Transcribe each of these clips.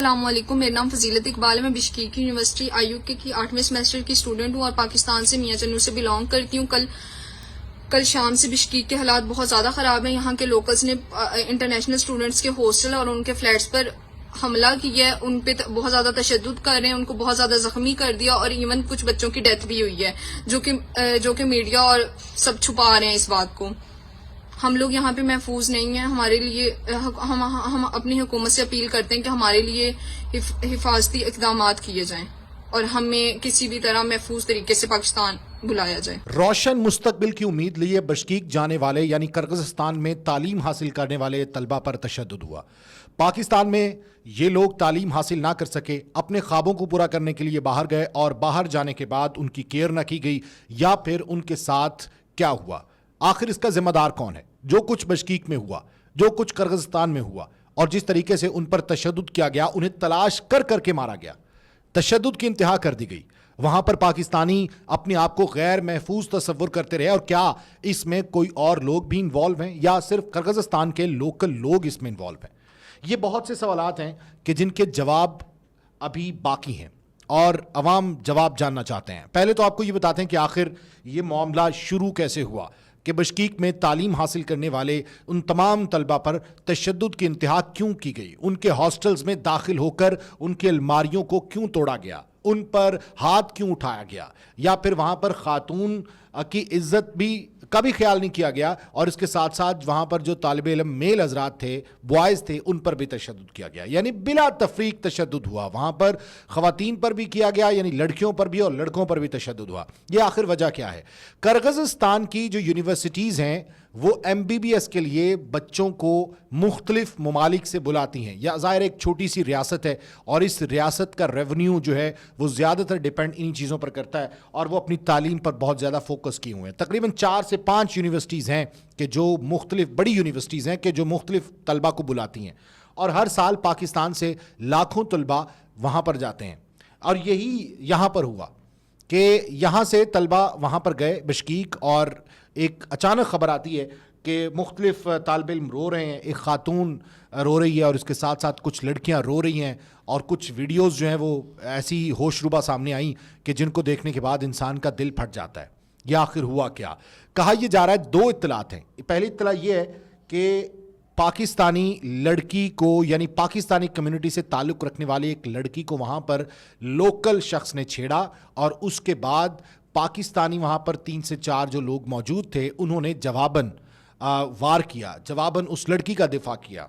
السلام علیکم، میرا نام فضیلت اقبال ہے۔ میں بشکیک یونیورسٹی IU کی 8ویں سیمسٹر کی اسٹوڈنٹ ہوں اور پاکستان سے میاں چنو سے بلانگ کرتی ہوں۔ کل شام سے بشکیک کے حالات بہت زیادہ خراب ہیں۔ یہاں کے لوکلز نے انٹرنیشنل اسٹوڈنٹس کے ہاسٹل اور ان کے فلیٹس پر حملہ کیا ہے، ان پہ بہت زیادہ تشدد کر رہے ہیں، ان کو بہت زیادہ زخمی کر دیا اور ایون کچھ بچوں کی ڈیتھ بھی ہوئی ہے، جو کہ میڈیا اور سب چھپا رہے ہیں اس بات کو۔ ہم لوگ یہاں پہ محفوظ نہیں ہیں۔ ہمارے لیے ہم اپنی حکومت سے اپیل کرتے ہیں کہ ہمارے لیے حفاظتی اقدامات کیے جائیں اور ہمیں کسی بھی طرح محفوظ طریقے سے پاکستان بلایا جائے۔ روشن مستقبل کی امید لیے بشکیک جانے والے یعنی کرغزستان میں تعلیم حاصل کرنے والے طلبہ پر تشدد ہوا۔ پاکستان میں یہ لوگ تعلیم حاصل نہ کر سکے، اپنے خوابوں کو پورا کرنے کے لیے باہر گئے اور باہر جانے کے بعد ان کی کیئر نہ کی گئی، یا پھر ان کے ساتھ کیا ہوا؟ آخر اس کا ذمہ دار کون ہے؟ جو کچھ بشکیک میں ہوا، جو کچھ کرغزستان میں ہوا اور جس طریقے سے ان پر تشدد کیا گیا، انہیں تلاش کر کر کے مارا گیا، تشدد کی انتہا کر دی گئی، وہاں پر پاکستانی اپنے آپ کو غیر محفوظ تصور کرتے رہے، اور کیا اس میں کوئی اور لوگ بھی انوالو ہیں یا صرف کرغزستان کے لوکل لوگ اس میں انوالو ہیں؟ یہ بہت سے سوالات ہیں کہ جن کے جواب ابھی باقی ہیں اور عوام جواب جاننا چاہتے ہیں۔ پہلے تو آپ کو یہ بتاتے ہیں کہ آخر یہ معاملہ شروع کیسے ہوا کہ بشکیک میں تعلیم حاصل کرنے والے ان تمام طلبہ پر تشدد کی انتہا کیوں کی گئی، ان کے ہاسٹلز میں داخل ہو کر ان کی الماریوں کو کیوں توڑا گیا، ان پر ہاتھ کیوں اٹھایا گیا، یا پھر وہاں پر خاتون کی عزت بھی کا بھی خیال نہیں کیا گیا، اور اس کے ساتھ ساتھ وہاں پر جو طالب علم میل حضرات تھے، بوائز تھے، ان پر بھی تشدد کیا گیا، یعنی بلا تفریق تشدد ہوا۔ وہاں پر خواتین پر بھی کیا گیا، یعنی لڑکیوں پر بھی اور لڑکوں پر بھی تشدد ہوا۔ یہ آخر وجہ کیا ہے؟ کرغزستان کی جو یونیورسٹیز ہیں وہ MBBS کے لیے بچوں کو مختلف ممالک سے بلاتی ہیں، یا ظاہر ایک چھوٹی سی ریاست ہے اور اس ریاست کا ریونیو جو ہے وہ زیادہ تر ڈیپینڈ انہی چیزوں پر کرتا ہے، اور وہ اپنی تعلیم پر بہت زیادہ فوکس کیے ہوئے ہیں۔ تقریباً 4 سے 5 یونیورسٹیز ہیں کہ جو مختلف بڑی یونیورسٹیز ہیں کہ جو مختلف طلبہ کو بلاتی ہیں، اور ہر سال پاکستان سے لاکھوں طلبہ وہاں پر جاتے ہیں۔ اور یہی یہاں پر ہوا کہ یہاں سے طلبہ وہاں پر گئے بشکیک، اور ایک اچانک خبر آتی ہے کہ مختلف طالب علم رو رہے ہیں، ایک خاتون رو رہی ہے اور اس کے ساتھ ساتھ کچھ لڑکیاں رو رہی ہیں، اور کچھ ویڈیوز جو ہیں وہ ایسی ہوش ربا سامنے آئیں کہ جن کو دیکھنے کے بعد انسان کا دل پھٹ جاتا ہے۔ یہ آخر ہوا کیا؟ کہا یہ جا رہا ہے 2 اطلاعات ہیں۔ پہلی اطلاع یہ ہے کہ پاکستانی لڑکی کو، یعنی پاکستانی کمیونٹی سے تعلق رکھنے والی ایک لڑکی کو وہاں پر لوکل شخص نے چھیڑا، اور اس کے بعد پاکستانی وہاں پر 3 سے 4 جو لوگ موجود تھے انہوں نے جواباً وار کیا، جواباً اس لڑکی کا دفاع کیا۔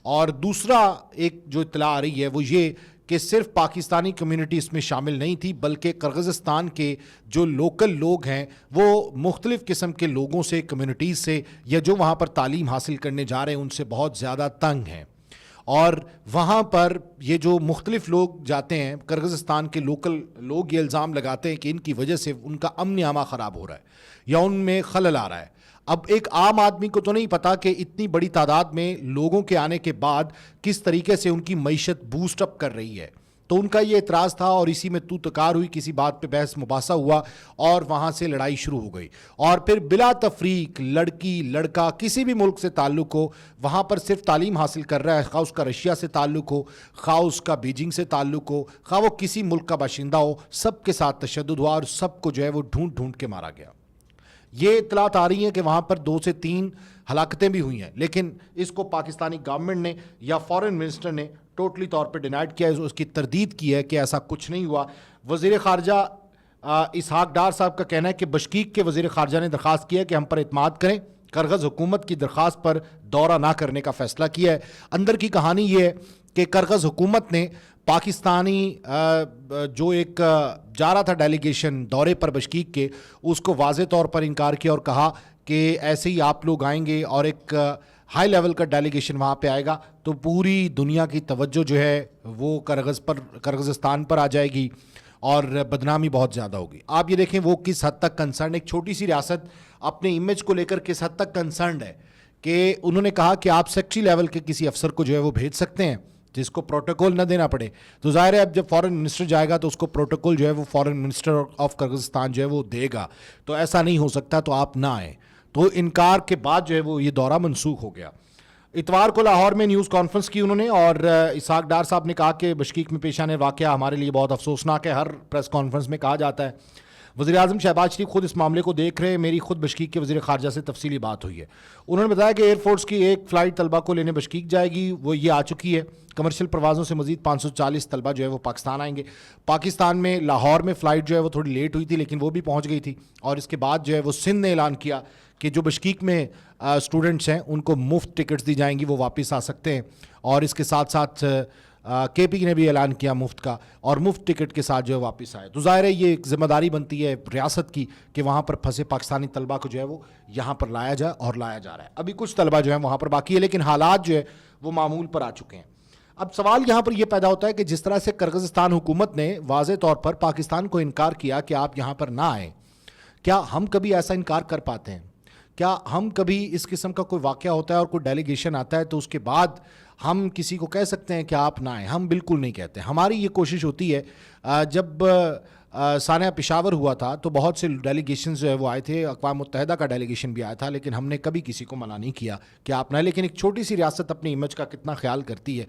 اور دوسرا ایک جو اطلاع آ رہی ہے وہ یہ کہ صرف پاکستانی کمیونٹی اس میں شامل نہیں تھی، بلکہ کرغزستان کے جو لوکل لوگ ہیں وہ مختلف قسم کے لوگوں سے، کمیونٹیز سے، یا جو وہاں پر تعلیم حاصل کرنے جا رہے ہیں ان سے بہت زیادہ تنگ ہیں، اور وہاں پر یہ جو مختلف لوگ جاتے ہیں، کرغزستان کے لوکل لوگ یہ الزام لگاتے ہیں کہ ان کی وجہ سے ان کا امن عامہ خراب ہو رہا ہے یا ان میں خلل آ رہا ہے۔ اب ایک عام آدمی کو تو نہیں پتا کہ اتنی بڑی تعداد میں لوگوں کے آنے کے بعد کس طریقے سے ان کی معیشت بوسٹ اپ کر رہی ہے، تو ان کا یہ اعتراض تھا، اور اسی میں تو تکار ہوئی، کسی بات پہ بحث مباحثہ ہوا اور وہاں سے لڑائی شروع ہو گئی، اور پھر بلا تفریق لڑکی لڑکا کسی بھی ملک سے تعلق ہو، وہاں پر صرف تعلیم حاصل کر رہا ہے، خواہ اس کا رشیا سے تعلق ہو، خواہ اس کا بیجنگ سے تعلق ہو، خواہ وہ کسی ملک کا باشندہ ہو، سب کے ساتھ تشدد ہوا اور سب کو جو ہے وہ ڈھونڈ ڈھونڈ کے مارا گیا۔ یہ اطلاعات آ رہی ہیں کہ وہاں پر 2 سے 3 ہلاکتیں بھی ہوئی ہیں، لیکن اس کو پاکستانی گورنمنٹ نے یا فارن منسٹر نے ٹوٹلی طور پہ ڈینائڈ کیا ہے، اس کی تردید کی ہے کہ ایسا کچھ نہیں ہوا۔ وزیر خارجہ اسحاق ڈار صاحب کا کہنا ہے کہ بشکیک کے وزیر خارجہ نے درخواست کی ہے کہ ہم پر اعتماد کریں، کرغز حکومت کی درخواست پر دورہ نہ کرنے کا فیصلہ کیا ہے۔ اندر کی کہانی یہ ہے کہ کرغز حکومت نے پاکستانی جو ایک جا رہا تھا ڈیلیگیشن دورے پر بشکیک کے، اس کو واضح طور پر انکار کیا اور کہا کہ ایسے ہی آپ لوگ آئیں گے اور ایک ہائی لیول کا ڈیلیگیشن وہاں پہ آئے گا تو پوری دنیا کی توجہ جو ہے وہ کرغزستان پر آ جائے گی اور بدنامی بہت زیادہ ہوگی۔ آپ یہ دیکھیں وہ کس حد تک کنسرن، ایک چھوٹی سی ریاست اپنے امیج کو لے کر کس حد تک کنسرنڈ ہے کہ انہوں نے کہا کہ آپ سیکٹری لیول کے کسی افسر کو جو ہے وہ بھیج سکتے ہیں جس کو پروٹوکول نہ دینا پڑے، تو ظاہر ہے اب جب فارن منسٹر جائے گا تو اس کو پروٹوکول جو ہے وہ فارن منسٹر آف کرغزستان جو ہے وہ دے گا، تو ایسا نہیں ہو سکتا، تو آپ نہ آئیں۔ تو انکار کے بعد جو ہے وہ یہ دورہ منسوخ ہو گیا۔ اتوار کو لاہور میں نیوز کانفرنس کی انہوں نے اور اسحاق ڈار صاحب نے کہا کہ بشکیک میں پیش آنے واقعہ ہمارے لیے بہت افسوسناک ہے. ہر پریس کانفرنس میں کہا جاتا ہے. وزیر اعظم شہباز شریف خود اس معاملے کو دیکھ رہے ہیں. میری خود بشکیک کے وزیر خارجہ سے تفصیلی بات ہوئی ہے. انہوں نے بتایا کہ ایئر فورس کی ایک فلائٹ طلبہ کو لینے بشکیک جائے گی, وہ یہ آ چکی ہے. کمرشل پروازوں سے مزید 540 طلبہ جو ہے وہ پاکستان آئیں گے. پاکستان میں لاہور میں فلائٹ جو ہے وہ تھوڑی لیٹ ہوئی تھی لیکن وہ بھی پہنچ گئی تھی. اور اس کے بعد جو ہے وہ سندھ نے اعلان کیا کہ جو بشکیک میں اسٹوڈنٹس ہیں ان کو مفت ٹکٹس دی جائیں گی, وہ واپس آ سکتے ہیں. اور اس کے ساتھ ساتھ کے پی نے بھی اعلان کیا مفت کا, اور مفت ٹکٹ کے ساتھ جو ہے واپس آئے. تو ظاہر ہے یہ ایک ذمہ داری بنتی ہے ریاست کی کہ وہاں پر پھنسے پاکستانی طلبہ کو جو ہے وہ یہاں پر لایا جائے, اور لایا جا رہا ہے. ابھی کچھ طلبہ جو ہیں وہاں پر باقی ہے لیکن حالات جو ہے وہ معمول پر آ چکے ہیں. اب سوال یہاں پر یہ پیدا ہوتا ہے کہ جس طرح سے کرغزستان حکومت نے واضح طور پر پاکستان کو انکار کیا کہ آپ یہاں پر نہ آئیں, کیا ہم کبھی ایسا انکار کر پاتے ہیں؟ کیا ہم کبھی اس قسم کا کوئی واقعہ ہوتا ہے اور کوئی ڈیلیگیشن آتا ہے تو اس کے بعد ہم کسی کو کہہ سکتے ہیں کہ آپ نہ آئیں؟ ہم بالکل نہیں کہتے. ہماری یہ کوشش ہوتی ہے. جب سانحہ پشاور ہوا تھا تو بہت سے ڈیلیگیشنز جو ہے وہ آئے تھے, اقوام متحدہ کا ڈیلیگیشن بھی آیا تھا, لیکن ہم نے کبھی کسی کو منع نہیں کیا کہ آپ نہ. لیکن ایک چھوٹی سی ریاست اپنی امیج کا کتنا خیال کرتی ہے,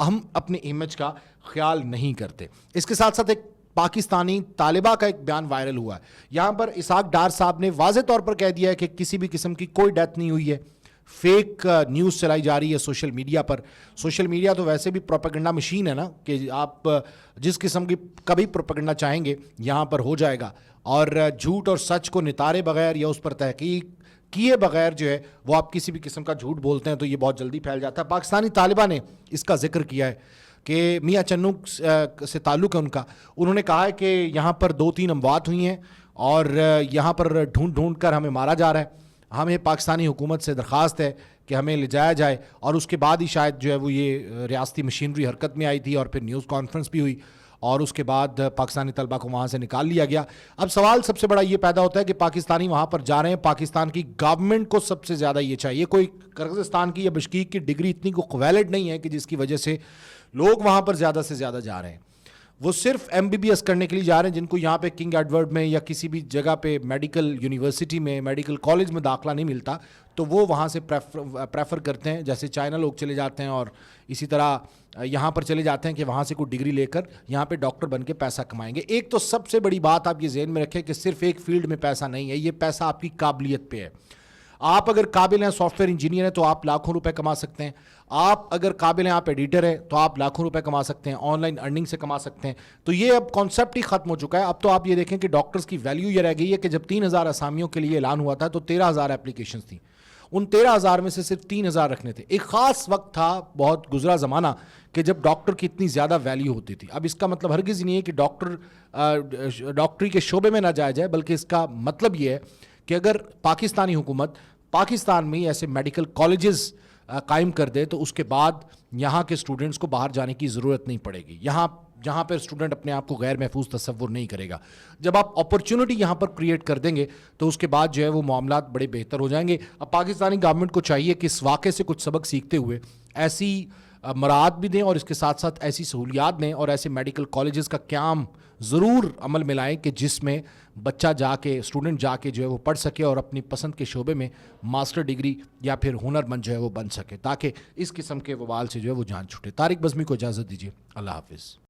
ہم اپنے امیج کا خیال نہیں کرتے. اس کے ساتھ ساتھ ایک پاکستانی طالبہ کا ایک بیان وائرل ہوا ہے. یہاں پر اسحاق ڈار صاحب نے واضح طور پر کہہ دیا ہے کہ کسی بھی قسم کی کوئی ڈیتھ نہیں ہوئی ہے. فیک نیوز چلائی جا رہی ہے سوشل میڈیا پر. سوشل میڈیا تو ویسے بھی پروپیگنڈا مشین ہے نا, کہ آپ جس قسم کی کبھی پروپیگنڈا چاہیں گے یہاں پر ہو جائے گا. اور جھوٹ اور سچ کو نتارے بغیر یا اس پر تحقیق کیے بغیر جو ہے وہ آپ کسی بھی قسم کا جھوٹ بولتے ہیں تو یہ بہت جلدی پھیل جاتا ہے. پاکستانی طالبہ نے اس کا ذکر کیا ہے کہ میاں چنو سے تعلق ہے ان کا. انہوں نے کہا ہے کہ یہاں پر 2-3 اموات ہوئی ہیں اور یہاں پر ڈھونڈ ڈھونڈ کر ہمیں مارا جا رہا ہے. ہمیں پاکستانی حکومت سے درخواست ہے کہ ہمیں لے جایا جائے. اور اس کے بعد ہی شاید جو ہے وہ یہ ریاستی مشینری حرکت میں آئی تھی اور پھر نیوز کانفرنس بھی ہوئی اور اس کے بعد پاکستانی طلبہ کو وہاں سے نکال لیا گیا. اب سوال سب سے بڑا یہ پیدا ہوتا ہے کہ پاکستانی وہاں پر جا رہے ہیں, پاکستان کی گورنمنٹ کو سب سے زیادہ یہ چاہیے. کوئی کرغزستان کی یا بشکیک کی ڈگری اتنی کو ویلڈ نہیں ہے کہ جس کی وجہ سے لوگ وہاں پر زیادہ سے زیادہ جا رہے ہیں. وہ صرف MBBS کرنے کے لیے جا رہے ہیں, جن کو یہاں پہ کنگ ایڈورڈ میں یا کسی بھی جگہ پہ میڈیکل یونیورسٹی میں میڈیکل کالج میں داخلہ نہیں ملتا تو وہ وہاں سے پریفر کرتے ہیں. جیسے چائنا لوگ چلے جاتے ہیں اور اسی طرح یہاں پر چلے جاتے ہیں کہ وہاں سے کوئی ڈگری لے کر یہاں پہ ڈاکٹر بن کے پیسہ کمائیں گے. ایک تو سب سے بڑی بات آپ یہ ذہن میں رکھیں کہ صرف ایک فیلڈ میں پیسہ نہیں ہے, یہ پیسہ آپ کی قابلیت پہ ہے. آپ اگر قابل ہیں, سافٹ ویئر انجینئر ہیں تو آپ لاکھوں روپے کما سکتے ہیں. آپ اگر قابل ہیں, آپ ایڈیٹر ہیں تو آپ لاکھوں روپے کما سکتے ہیں, آن لائن ارننگ سے کما سکتے ہیں. تو یہ اب کانسیپٹ ہی ختم ہو چکا ہے. اب تو آپ یہ دیکھیں کہ ڈاکٹرز کی ویلیو یہ رہ گئی ہے کہ جب 3000 اسامیوں کے لیے اعلان ہوا تھا تو 13000 اپلیکیشنز تھیں. ان 13000 میں سے صرف 3000 رکھنے تھے. ایک خاص وقت تھا, بہت گزرا زمانہ, کہ جب ڈاکٹر کی اتنی زیادہ ویلیو ہوتی تھی. اب اس کا مطلب ہرگز ہی نہیں ہے کہ ڈاکٹری کے شعبے میں نہ جایا جائے, بلکہ اس کا مطلب یہ ہے کہ اگر پاکستانی حکومت پاکستان میں ایسے میڈیکل کالجز قائم کر دے تو اس کے بعد یہاں کے اسٹوڈنٹس کو باہر جانے کی ضرورت نہیں پڑے گی. جہاں پر اسٹوڈنٹ اپنے آپ کو غیر محفوظ تصور نہیں کرے گا. جب آپ اپرچونٹی یہاں پر کریٹ کر دیں گے تو اس کے بعد جو ہے وہ معاملات بڑے بہتر ہو جائیں گے. اب پاکستانی گورنمنٹ کو چاہیے کہ اس واقعے سے کچھ سبق سیکھتے ہوئے ایسی مراعات بھی دیں اور اس کے ساتھ ساتھ ایسی سہولیات دیں اور ایسے میڈیکل کالجز کا قیام ضرور عمل میں لائیں کہ جس میں بچہ جا کے, اسٹوڈنٹ جا کے جو ہے وہ پڑھ سکے اور اپنی پسند کے شعبے میں ماسٹر ڈگری یا پھر ہنر مند جو ہے وہ بن سکے, تاکہ اس قسم کے وبال سے جو ہے وہ جان چھوٹے. طارق بزمی کو اجازت دیجیے. اللہ حافظ.